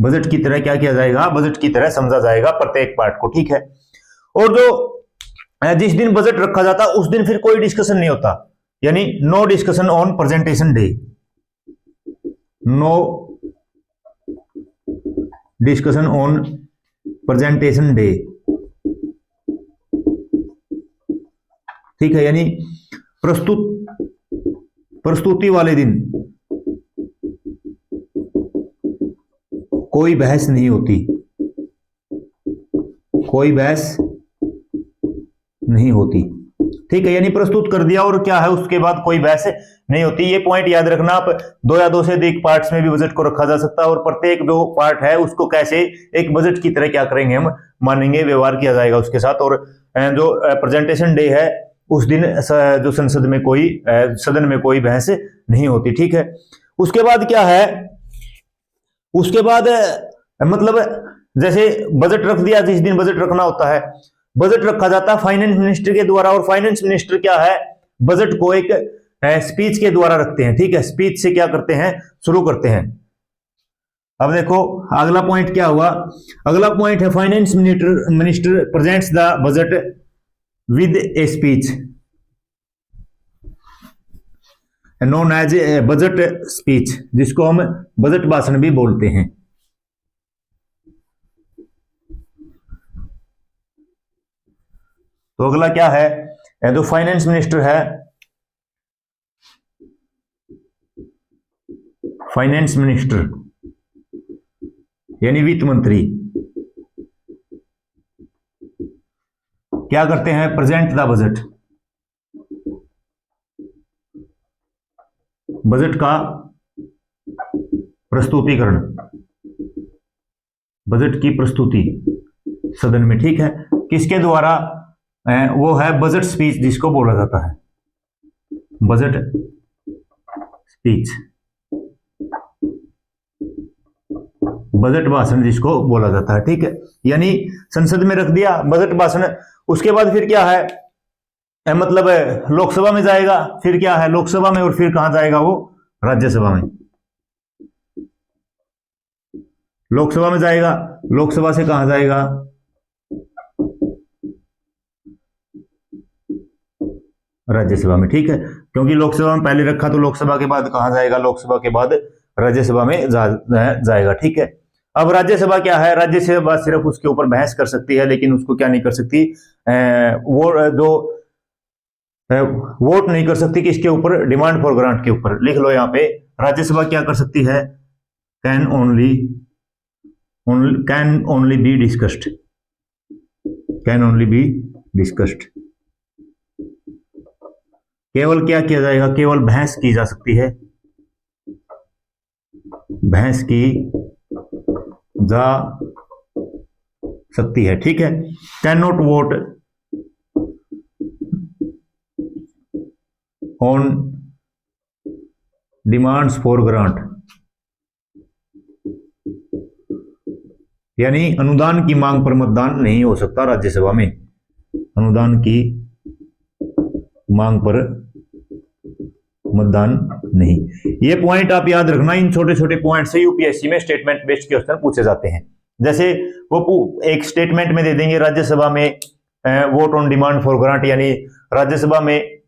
बजट की तरह क्या किया जाएगा, बजट की तरह समझा जाएगा प्रत्येक पार्ट को, ठीक है। और जो जिस दिन बजट रखा जाता उस दिन फिर कोई डिस्कशन नहीं होता, यानी no discussion on presentation day, no discussion on presentation day, ठीक है। यानी प्रस्तुति वाले दिन कोई बहस नहीं होती, कोई बहस नहीं होती, ठीक है। यानी प्रस्तुत कर दिया और क्या है उसके बाद कोई बहस नहीं होती। ये पॉइंट याद रखना। आप 2 या 2 से अधिक पार्ट्स में भी बजट को रखा जा सकता है और प्रत्येक जो पार्ट है उसको कैसे एक बजट की तरह क्या करेंगे, हम मानेंगे, व्यवहार किया जाएगा उसके साथ। और जो प्रेजेंटेशन डे है उस दिन जो सदन में कोई बहस नहीं होती, ठीक है। उसके बाद क्या है, उसके बाद मतलब जैसे बजट रख दिया, जिस दिन बजट रखना होता है, बजट रखा जाता है फाइनेंस मिनिस्टर के द्वारा। और फाइनेंस मिनिस्टर क्या है, बजट को एक स्पीच के द्वारा रखते हैं, ठीक है। स्पीच से क्या करते हैं, शुरू करते हैं। अब देखो अगला पॉइंट क्या हुआ, अगला पॉइंट है finance minister presents the budget with a speech known as a budget speech, जिसको हम बजट भाषण भी बोलते हैं। तो अगला क्या है, जो फाइनेंस मिनिस्टर है, फाइनेंस मिनिस्टर यानी वित्त मंत्री क्या करते हैं, प्रेजेंट द बजट, बजट का प्रस्तुतिकरण, बजट की प्रस्तुति सदन में, ठीक है। किसके द्वारा, वो है बजट स्पीच जिसको बोला जाता है, बजट स्पीच, बजट भाषण जिसको बोला जाता है, ठीक है। यानी संसद में रख दिया बजट भाषण, उसके बाद फिर क्या है, मतलब लोकसभा में जाएगा, फिर क्या है लोकसभा में, और फिर कहां जाएगा वो, राज्यसभा में, लोकसभा में जाएगा, लोकसभा से कहां जाएगा, राज्यसभा में, ठीक है। क्योंकि लोकसभा में पहले रखा तो लोकसभा के बाद कहां जाएगा, लोकसभा के बाद राज्यसभा में जाएगा, ठीक है। अब राज्यसभा क्या है, राज्यसभा सिर्फ उसके ऊपर बहस कर सकती है, लेकिन उसको क्या नहीं कर सकती, वो जो वोट नहीं कर सकती, किसके ऊपर, डिमांड फॉर ग्रांट के ऊपर। लिख लो यहां पे, राज्यसभा क्या कर सकती है, can only be discussed, can only be discussed. केवल क्या किया जाएगा, केवल बहस की जा सकती है, बहस की जा सकती है, ठीक है। Can not vote on demands for grant, यानी अनुदान की मांग पर मतदान नहीं हो सकता राज्यसभा में, अनुदान की मांग पर मतदान नहीं। ये पॉइंट आप याद रखना, इन छोटे छोटे पॉइंट से यूपीएससी में स्टेटमेंट बेस्ड क्वेश्चन पूछे जाते हैं। जैसे वो एक स्टेटमेंट में दे देंगे, राज्यसभा में vote on demand for grant, यानी राज्यसभा में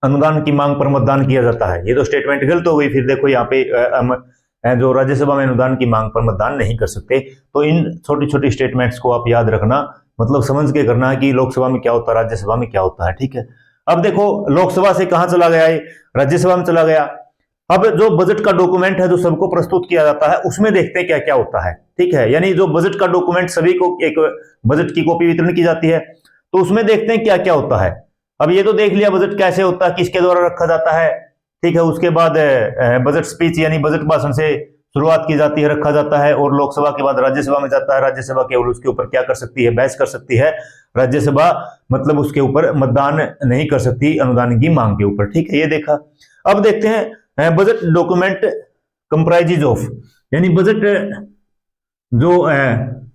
अनुदान की मांग पर मतदान किया जाता है। ये तो स्टेटमेंट गलत हो गई। फिर देखो यहाँ पे जो राज्यसभा में अनुदान की मांग पर मतदान नहीं कर सकते। तो इन छोटी छोटी स्टेटमेंट्स को आप याद रखना, मतलब समझ के करना है कि लोकसभा में क्या होता है, राज्यसभा में क्या होता है, ठीक है। अब देखो लोकसभा से कहां चला गया, राज्यसभा में चला गया। अब जो बजट का डॉक्यूमेंट है जो सबको प्रस्तुत किया जाता है, उसमें देखते हैं क्या क्या होता है, ठीक है। यानी जो बजट का डॉक्यूमेंट सभी को एक बजट की कॉपी वितरण की जाती है, तो उसमें देखते हैं क्या क्या होता है। अब ये तो देख लिया बजट कैसे होता है, किसके द्वारा रखा जाता है, ठीक है। उसके बाद बजट स्पीच यानी बजट भाषण से शुरुआत की जाती है, रखा जाता है, और लोकसभा के बाद राज्यसभा में जाता है। राज्यसभा केवल उसके ऊपर क्या कर सकती है, बहस कर सकती है। राज्यसभा मतलब उसके ऊपर मतदान नहीं कर सकती अनुदान की मांग के ऊपर, ठीक है। ये देखा। अब देखते हैं बजट डॉक्यूमेंट कंप्राइजेज ऑफ, यानी बजट जो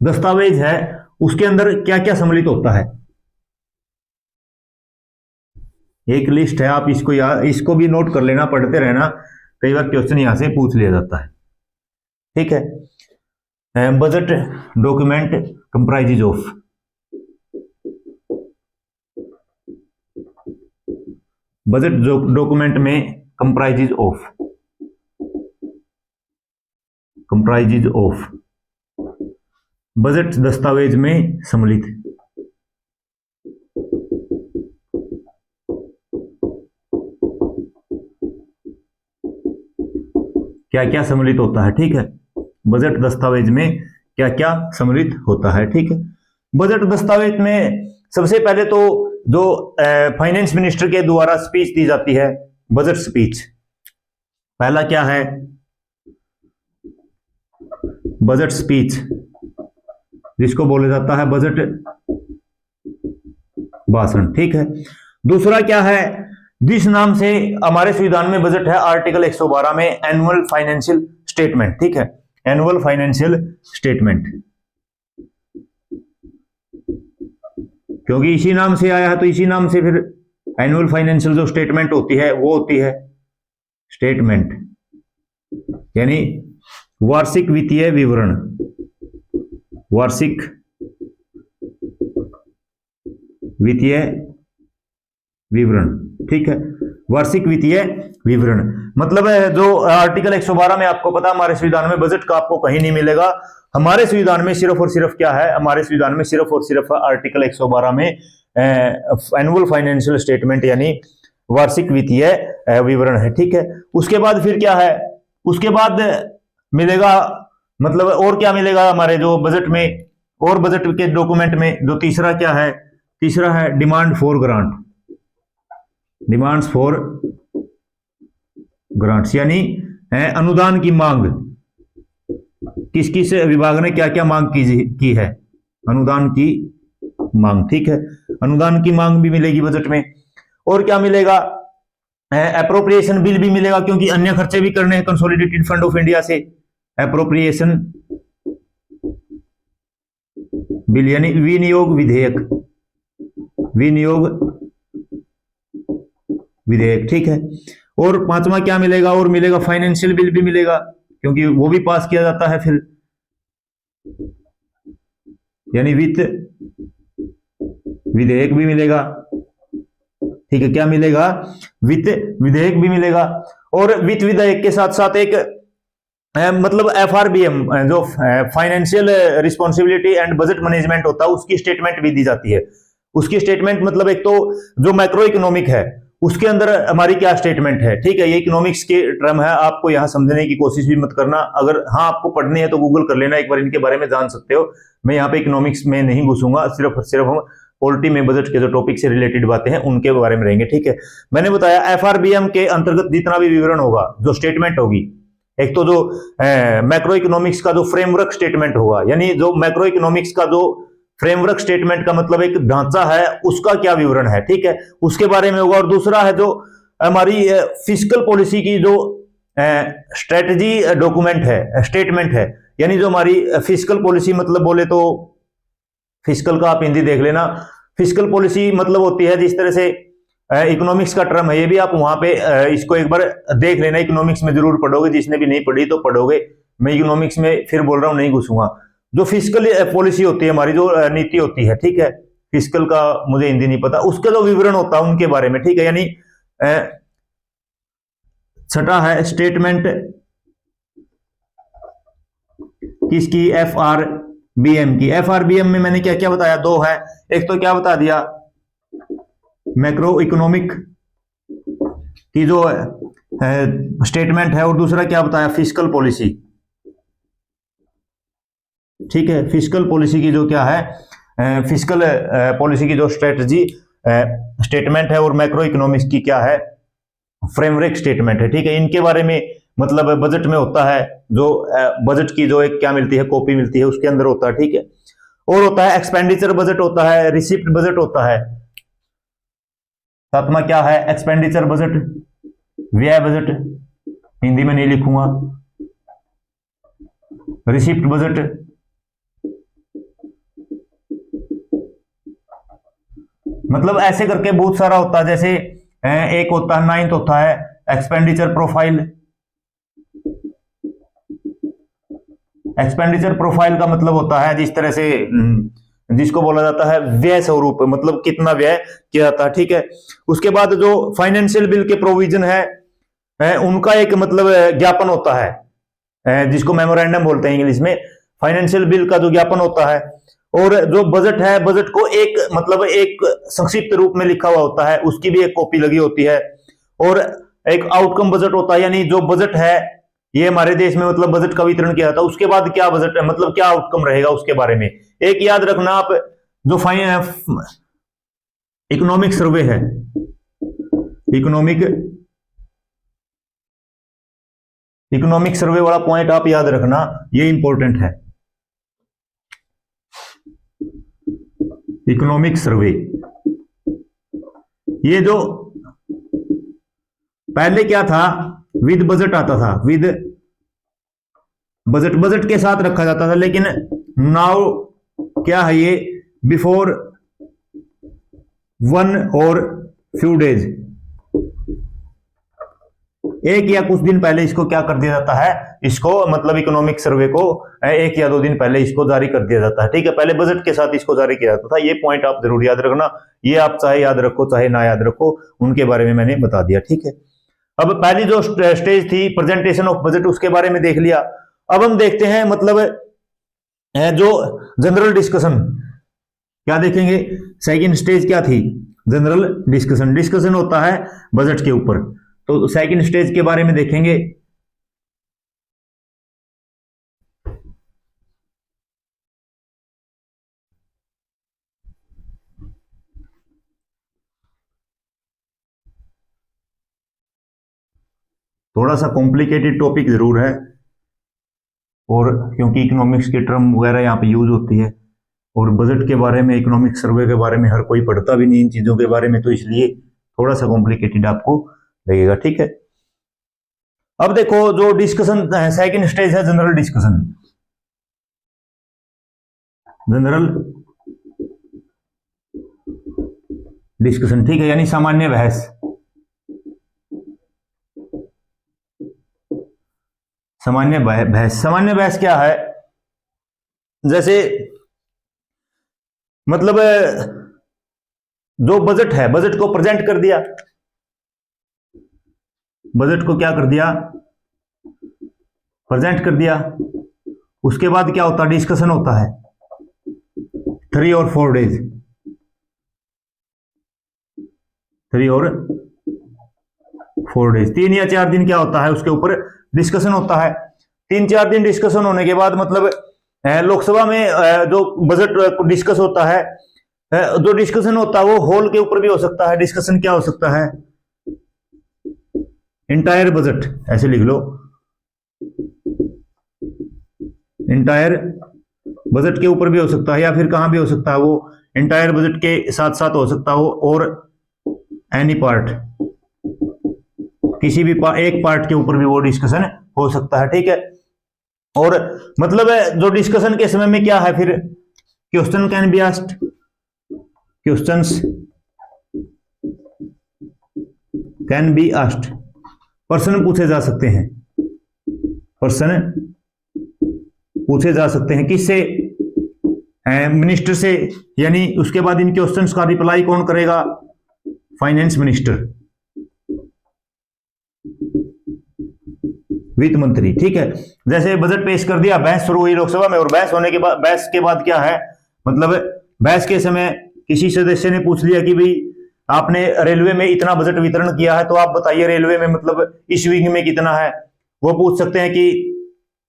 दस्तावेज है उसके अंदर क्या क्या सम्मिलित होता है। एक लिस्ट है, आप इसको भी नोट कर लेना, पढ़ते रहना, कई बार क्वेश्चन यहां से पूछ लिया जाता है, ठीक है। Budget document comprises of, budget document में कंप्राइजेज ऑफ, बजट दस्तावेज में सम्मिलित, क्या क्या सम्मिलित होता है, ठीक है। बजट दस्तावेज में क्या क्या सम्मिलित होता है, ठीक है। बजट दस्तावेज में सबसे पहले तो जो फाइनेंस मिनिस्टर के द्वारा स्पीच दी जाती है, बजट स्पीच, पहला क्या है, बजट स्पीच, जिसको बोला जाता है बजट भाषण, ठीक है। दूसरा क्या है, जिस नाम से हमारे संविधान में बजट है, आर्टिकल 112 में एनुअल फाइनेंशियल स्टेटमेंट, ठीक है, एनुअल फाइनेंशियल स्टेटमेंट, क्योंकि इसी नाम से आया है तो इसी नाम से फिर एनुअल फाइनेंशियल जो स्टेटमेंट होती है वो होती है स्टेटमेंट, यानी वार्षिक वित्तीय विवरण, वार्षिक वित्तीय विवरण, ठीक है, वार्षिक वित्तीय विवरण। मतलब है जो आर्टिकल 112 में आपको पता, हमारे संविधान में बजट का आपको कहीं नहीं मिलेगा, हमारे संविधान में सिर्फ और सिर्फ क्या है, हमारे संविधान में सिर्फ और सिर्फ आर्टिकल 112 में एनुअल फाइनेंशियल स्टेटमेंट यानी वार्षिक वित्तीय विवरण है, ठीक है। उसके बाद फिर क्या है, उसके बाद मिलेगा, मतलब और क्या मिलेगा हमारे जो बजट में, और बजट के डॉक्यूमेंट में जो तीसरा क्या है, तीसरा है demand for grant, demands for grants, यानी अनुदान की मांग, किस किस विभाग ने क्या क्या मांग की है, अनुदान की मांग, ठीक है, अनुदान की मांग भी मिलेगी बजट में। और क्या मिलेगा, एप्रोप्रिएशन बिल भी मिलेगा, क्योंकि अन्य खर्चे भी करने हैं कंसोलिडेटेड फंड ऑफ इंडिया से, एप्रोप्रिएशन बिल यानी विनियोग विधेयक, विनियोग विधेयक, ठीक है। और पांचवा क्या मिलेगा, और मिलेगा फाइनेंशियल बिल भी मिलेगा, क्योंकि वो भी पास किया जाता है फिर, यानी वित्त विधेयक भी मिलेगा, ठीक है, क्या मिलेगा, वित्त विधेयक भी मिलेगा। और वित्त विधेयक के साथ साथ एक मतलब FRBM जो financial responsibility and budget management होता है, उसकी स्टेटमेंट भी दी जाती है। उसकी स्टेटमेंट मतलब एक तो जो मैक्रो इकोनॉमिक है उसके अंदर हमारी क्या स्टेटमेंट है, ठीक है, ये इकोनॉमिक्स के टर्म है, आपको यहां समझने की कोशिश भी मत करना, अगर हाँ आपको पढ़नी है तो गूगल कर लेना, एक बार इनके बारे में जान सकते हो। मैं यहाँ पे इकोनॉमिक्स में नहीं घुसूंगा, सिर्फ सिर्फ हम पॉलिटी में बजट के जो टॉपिक से रिलेटेड बातें हैं उनके बारे में रहेंगे, ठीक है। मैंने बताया FRBM के अंतर्गत जितना भी विवरण होगा, जो स्टेटमेंट होगी, एक तो जो मैक्रो इकोनॉमिक्स का जो फ्रेमवर्क स्टेटमेंट होगा, यानी जो मैक्रो इकोनॉमिक्स का जो फ्रेमवर्क स्टेटमेंट का मतलब एक ढांचा है, उसका क्या विवरण है, ठीक है, उसके बारे में होगा। और दूसरा है जो हमारी फिस्कल पॉलिसी की जो स्ट्रेटजी डॉक्यूमेंट है, स्टेटमेंट है, यानी जो हमारी फिस्कल पॉलिसी, मतलब बोले तो फिस्कल का आप हिंदी देख लेना, फिस्कल पॉलिसी मतलब होती है, जिस तरह से इकोनॉमिक्स का टर्म है, ये भी आप वहां पे इसको एक बार देख लेना, इकोनॉमिक्स में जरूर पढ़ोगे, जिसने भी नहीं पढ़ी तो पढ़ोगे, मैं इकोनॉमिक्स में फिर बोल रहा हूं, नहीं घुसूंगा। जो फिस्कल पॉलिसी होती है हमारी, जो नीति होती है, ठीक है, फिस्कल का मुझे हिंदी नहीं पता, उसका जो विवरण होता है उनके बारे में, ठीक है, यानी छठा है स्टेटमेंट किसकी, FRBM की। FRBM में मैंने क्या क्या बताया, दो है, एक तो क्या बता दिया, मैक्रो इकोनॉमिक की जो स्टेटमेंट है, और दूसरा क्या बताया, फिस्कल पॉलिसी, ठीक है, फिस्कल पॉलिसी की जो क्या है, फिस्कल पॉलिसी की जो स्ट्रेटजी स्टेटमेंट है, और मैक्रो इकोनॉमिक्स की क्या है, फ्रेमवर्क स्टेटमेंट है, ठीक है। इनके बारे में मतलब बजट में होता है, जो बजट की जो एक क्या मिलती है, कॉपी मिलती है, उसके अंदर होता है, ठीक है। और होता है एक्सपेंडिचर बजट होता है, रिसिप्ट बजट होता है। सातवां क्या है, एक्सपेंडिचर बजट, व्यय बजट, हिंदी में नहीं लिखूंगा, रिसिप्ट बजट, मतलब ऐसे करके बहुत सारा होता है। जैसे एक होता है, 9th होता है एक्सपेंडिचर प्रोफाइल, एक्सपेंडिचर प्रोफाइल का मतलब होता है जिस तरह से जिसको बोला जाता है व्यय स्वरूप, मतलब कितना व्यय किया जाता है, ठीक है। उसके बाद जो फाइनेंशियल बिल के प्रोविजन है उनका एक मतलब ज्ञापन होता है जिसको मेमोरेंडम बोलते हैं इंग्लिश में। फाइनेंशियल बिल का जो ज्ञापन होता है, और जो बजट है, बजट को एक मतलब एक संक्षिप्त रूप में लिखा हुआ होता है, उसकी भी एक कॉपी लगी होती है। और एक आउटकम बजट होता है, यानी जो बजट है ये हमारे देश में मतलब बजट का वितरण किया था, उसके बाद क्या बजट है मतलब क्या आउटकम रहेगा उसके बारे में। एक याद रखना आप, जो इकोनॉमिक सर्वे है, इकोनॉमिक सर्वे वाला पॉइंट आप याद रखना, ये इंपॉर्टेंट है। इकोनॉमिक सर्वे, ये जो पहले क्या था, विद बजट आता था, विद बजट, बजट के साथ रखा जाता था, लेकिन नाउ क्या है ये, बिफोर 1 और फ्यू डेज, एक या कुछ दिन पहले इसको क्या कर दिया जाता है, इसको मतलब इकोनॉमिक सर्वे को 1 या 2 दिन पहले इसको जारी कर दिया जाता है, ठीक है। पहले बजट के साथ इसको जारी किया जाता था। ये पॉइंट आप जरूर याद रखना, ये आप चाहे याद रखो चाहे ना याद रखो, उनके बारे में मैंने बता दिया, ठीक है। अब पहली जो स्टेज थी प्रेजेंटेशन ऑफ बजट, उसके बारे में देख लिया। अब हम देखते हैं मतलब जो जनरल डिस्कशन, क्या देखेंगे, सेकंड स्टेज क्या थी, जनरल डिस्कशन। डिस्कशन होता है बजट के ऊपर, तो सेकंड स्टेज के बारे में देखेंगे। थोड़ा सा कॉम्प्लिकेटेड टॉपिक जरूर है, और क्योंकि इकोनॉमिक्स की टर्म वगैरह यहाँ पे यूज होती है, और बजट के बारे में, इकोनॉमिक सर्वे के बारे में हर कोई पढ़ता भी नहीं इन चीजों के बारे में, तो इसलिए थोड़ा सा कॉम्प्लिकेटेड आपको लगेगा, ठीक है। अब देखो जो डिस्कशन सेकंड स्टेज है, जनरल डिस्कशन, जनरल डिस्कशन, ठीक है, यानी सामान्य बहस। सामान्य बहस, सामान्य बहस क्या है, जैसे मतलब जो बजट है, बजट को प्रेजेंट कर दिया, बजट को क्या कर दिया, प्रेजेंट कर दिया। उसके बाद क्या होता है, डिस्कशन होता है 3 और 4 डेज, 3 और 4 डेज, 3 या 4 दिन क्या होता है, उसके ऊपर डिस्कशन होता है। 3-4 दिन डिस्कशन होने के बाद मतलब लोकसभा में जो बजट डिस्कस होता है, जो डिस्कशन होता है वो हॉल के ऊपर भी हो सकता है। डिस्कशन क्या हो सकता है, इंटायर बजट, ऐसे लिख लो, इंटायर बजट के ऊपर भी हो सकता है, या फिर कहां भी हो सकता है, वो इंटायर बजट के साथ साथ हो सकता हो, और एनी पार्ट, किसी भी एक पार्ट के ऊपर भी वो डिस्कशन हो सकता है, ठीक है। और मतलब जो डिस्कशन के समय में क्या है, फिर question can be asked, questions can be asked, प्रश्न पूछे जा सकते हैं, प्रश्न पूछे जा सकते हैं, किससे, मिनिस्टर से, यानी उसके बाद इन क्वेश्चंस का रिप्लाई कौन करेगा, फाइनेंस मिनिस्टर, वित्त मंत्री, ठीक है। जैसे बजट पेश कर दिया, बहस शुरू हुई लोकसभा में, और बहस होने के बाद, बहस के बाद क्या है, मतलब बहस के समय किसी सदस्य ने पूछ लिया कि भाई आपने रेलवे में इतना बजट वितरण किया है, तो आप बताइए रेलवे में मतलब इस विंग में कितना है। वो पूछ सकते हैं कि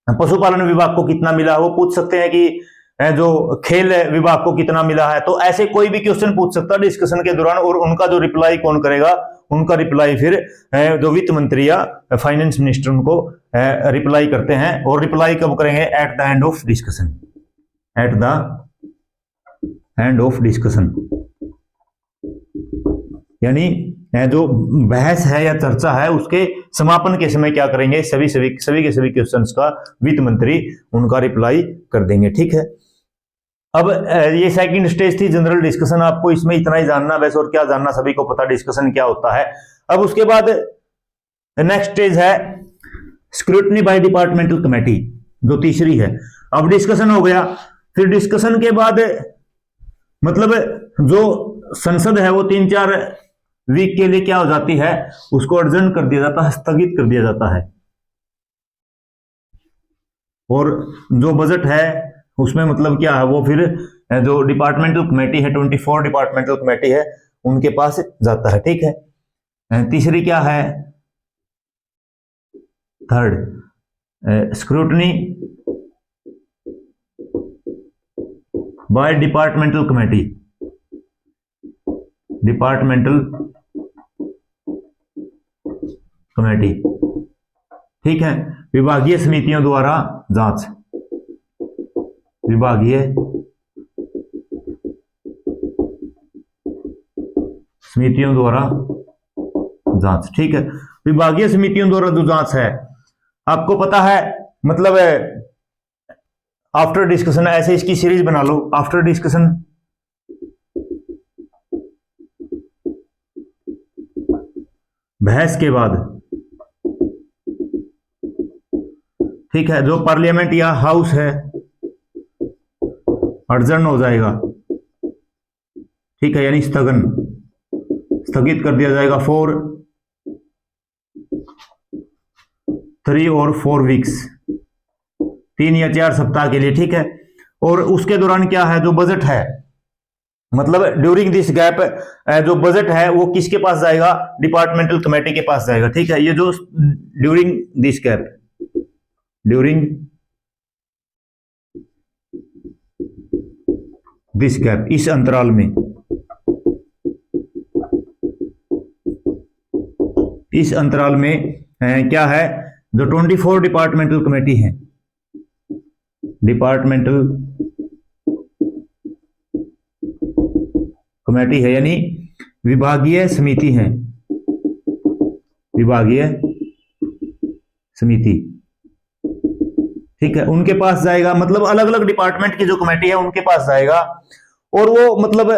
पशुपालन विभाग को कितना मिला, वो पूछ सकते हैं कि जो खेल विभाग को कितना मिला है। तो ऐसे कोई भी क्वेश्चन पूछ सकता है डिस्कशन के दौरान, और उनका जो रिप्लाई कौन करेगा, उनका रिप्लाई फिर जो वित्त मंत्री या फाइनेंस मिनिस्टर उनको रिप्लाई करते हैं। और रिप्लाई कब करेंगे, at the end of discussion, at the end of discussion, यानी जो बहस है या चर्चा है उसके समापन के समय क्या करेंगे, सभी के सभी क्वेश्चंस का वित्त मंत्री उनका रिप्लाई कर देंगे, ठीक है। अब ये सेकंड स्टेज थी जनरल डिस्कशन, आपको इसमें इतना ही जानना बस, और क्या जानना, सभी को पता डिस्कशन क्या होता है। अब उसके बाद नेक्स्ट स्टेज है स्क्रूटनी बाय डिपार्टमेंटल कमेटी, जो तीसरी है। अब डिस्कशन हो गया, फिर डिस्कशन के बाद मतलब जो संसद है वो 3-4 वीक के लिए क्या हो जाती है, उसको अर्जन कर दिया जाता है, स्थगित कर दिया जाता है। और जो बजट है उसमें मतलब क्या है, वो फिर जो डिपार्टमेंटल कमेटी है, 24 डिपार्टमेंटल कमेटी है, उनके पास जाता है। ठीक है। तीसरी क्या है, third, scrutiny by departmental committee, departmental committee. ठीक है। विभागीय समितियों द्वारा जांच, विभागीय समितियों द्वारा जांच। ठीक है। विभागीय समितियों द्वारा जो जांच है, आपको पता है मतलब आफ्टर डिस्कशन, ऐसे इसकी सीरीज बना लो, आफ्टर डिस्कशन, बहस के बाद। ठीक है। जो पार्लियामेंट या हाउस है अर्जन हो जाएगा। ठीक है, यानी स्थगन, स्थगित कर दिया जाएगा फॉर 3 और 4 वीक्स, 3 या 4 सप्ताह के लिए। ठीक है। और उसके दौरान क्या है, जो बजट है, मतलब ड्यूरिंग दिस गैप जो बजट है वो किसके पास जाएगा, डिपार्टमेंटल कमेटी के पास जाएगा। ठीक है। ये जो during this gap, during this gap, इस अंतराल में, इस अंतराल में क्या है, जो 24 डिपार्टमेंटल कमेटी है, डिपार्टमेंटल कमेटी है, यानी विभागीय समिति है, विभागीय समिति। ठीक है। उनके पास जाएगा, मतलब अलग अलग डिपार्टमेंट की जो कमेटी है उनके पास जाएगा, और वो मतलब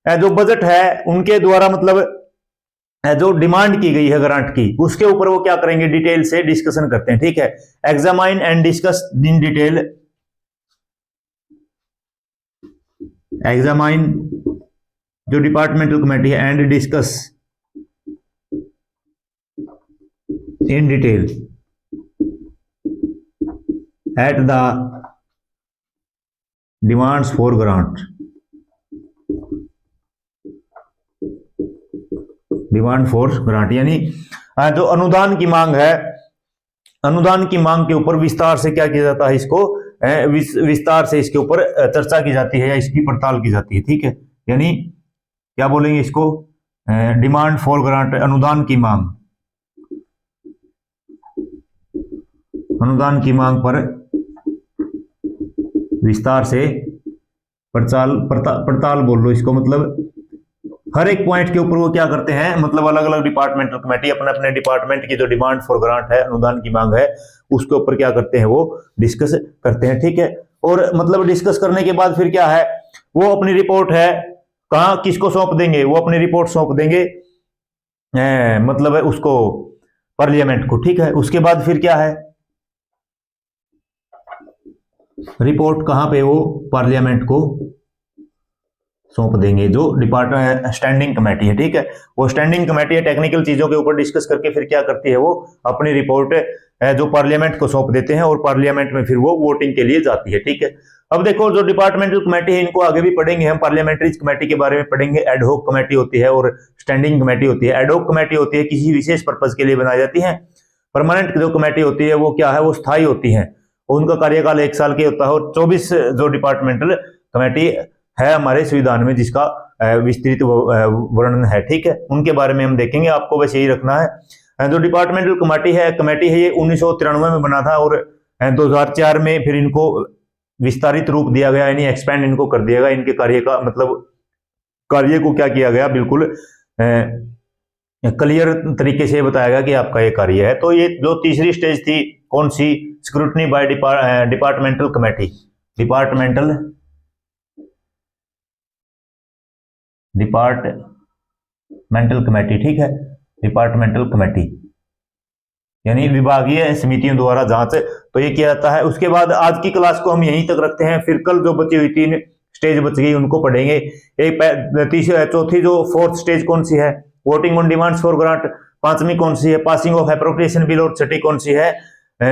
जो बजट है उनके द्वारा मतलब जो डिमांड की गई है ग्रांट की, उसके ऊपर वो क्या करेंगे, डिटेल से डिस्कशन करते हैं। ठीक है। Examine and discuss in detail, examine जो डिपार्टमेंटल कमेटी है, and discuss in detail at the demands for grant, demand for grant, यानी जो अनुदान की मांग है, अनुदान की मांग के ऊपर विस्तार से क्या किया जाता है, इसको विस्तार से इसके ऊपर चर्चा की जाती है या इसकी पड़ताल की जाती है। ठीक है। यानी क्या बोलेंगे इसको, डिमांड फॉर ग्रांट, अनुदान की मांग, अनुदान की मांग पर विस्तार से पड़ताल बोल लो इसको, मतलब हर एक पॉइंट के ऊपर वो क्या करते हैं, मतलब अलग अलग डिपार्टमेंटल कमेटी अपने अपने डिपार्टमेंट की जो डिमांड फॉर ग्रांट है, अनुदान की मांग है, उसके ऊपर क्या करते हैं, वो डिस्कस करते हैं। ठीक है। और मतलब डिस्कस करने के बाद फिर क्या है, वो अपनी रिपोर्ट है कहाँ किसको सौंप देंगे, वो अपनी रिपोर्ट सौंप देंगे मतलब उसको पार्लियामेंट को। ठीक है। उसके बाद फिर क्या है, रिपोर्ट कहां पे, वो पार्लियामेंट को सौंप देंगे, जो डिपार्टमेंट स्टैंडिंग कमेटी है। ठीक है। वो स्टैंडिंग कमेटी है, टेक्निकल चीजों के ऊपर डिस्कस करके फिर क्या करती है, वो अपनी रिपोर्ट जो पार्लियामेंट को सौंप देते हैं, और पार्लियामेंट में फिर वो वोटिंग के लिए जाती है। ठीक है। अब देखो जो डिपार्टमेंटल कमेटी है, इनको आगे भी पढ़ेंगे हम, पार्लियामेंट्री कमेटी के बारे में पढ़ेंगे। एडहॉक कमेटी होती है और स्टैंडिंग कमेटी होती है। एडहॉक कमेटी होती है किसी विशेष पर्पज के लिए बनाई जाती है। परमानेंट जो कमेटी होती है वो क्या है, वो स्थायी होती है, उनका कार्यकाल 1 साल के होता है। और 24 जो डिपार्टमेंटल कमेटी है हमारे संविधान में, जिसका विस्तृत वर्णन है। ठीक है। उनके बारे में हम देखेंगे, आपको बस यही रखना है। जो डिपार्टमेंटल कमेटी है ये 1993 में बना था, और 2004 में फिर इनको विस्तारित रूप दिया गया, यानी एक्सपेंड इनको कर दिया गया। इनके कार्य का मतलब कार्य को क्या किया गया, बिल्कुल क्लियर तरीके से बताया गया कि आपका ये कार्य है। तो ये जो तीसरी स्टेज थी, कौन सी, scrutiny by departmental committee, departmental committee. ठीक है। डिपार्टमेंटल कमेटी यानी विभागीय समितियों द्वारा जांच तो ये किया जाता है। उसके बाद आज की क्लास को हम यहीं तक रखते हैं, फिर कल जो बची हुई 3 स्टेज बच गई उनको पढ़ेंगे। चौथी जो 4th स्टेज कौन सी है, voting on demands for grant. 5वीं कौन सी है, पासिंग ऑफ एप्रोप्रिएशन बिल। और 6ठी कौन सी है,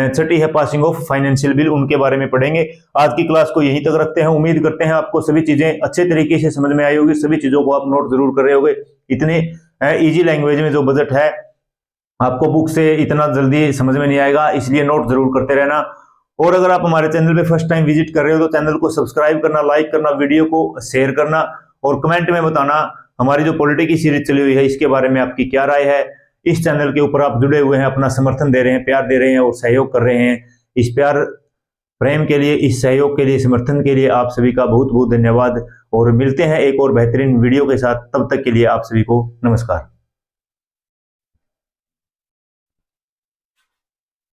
6ठी है पासिंग ऑफ फाइनेंशियल बिल। उनके बारे में पढ़ेंगे। आज की क्लास को यहीं तक रखते हैं। उम्मीद करते हैं आपको सभी चीजें अच्छे तरीके से समझ में आई होगी, सभी चीजों को आप नोट जरूर कर रहे होगे। इतने इजी लैंग्वेज में जो बजट है आपको बुक से इतना जल्दी समझ में नहीं आएगा, इसलिए नोट जरूर करते रहना। और अगर आप हमारे चैनल पे फर्स्ट टाइम विजिट कर रहे हो तो चैनल को सब्सक्राइब करना, लाइक करना, वीडियो को शेयर करना और कमेंट में बताना हमारी जो पॉलिटी की सीरीज चली हुई है इसके बारे में आपकी क्या राय है। इस चैनल के ऊपर आप जुड़े हुए हैं, अपना समर्थन दे रहे हैं, प्यार दे रहे हैं और सहयोग कर रहे हैं। इस प्यार प्रेम के लिए, इस सहयोग के लिए, समर्थन के लिए आप सभी का बहुत बहुत धन्यवाद। और मिलते हैं एक और बेहतरीन वीडियो के साथ, तब तक के लिए आप सभी को नमस्कार।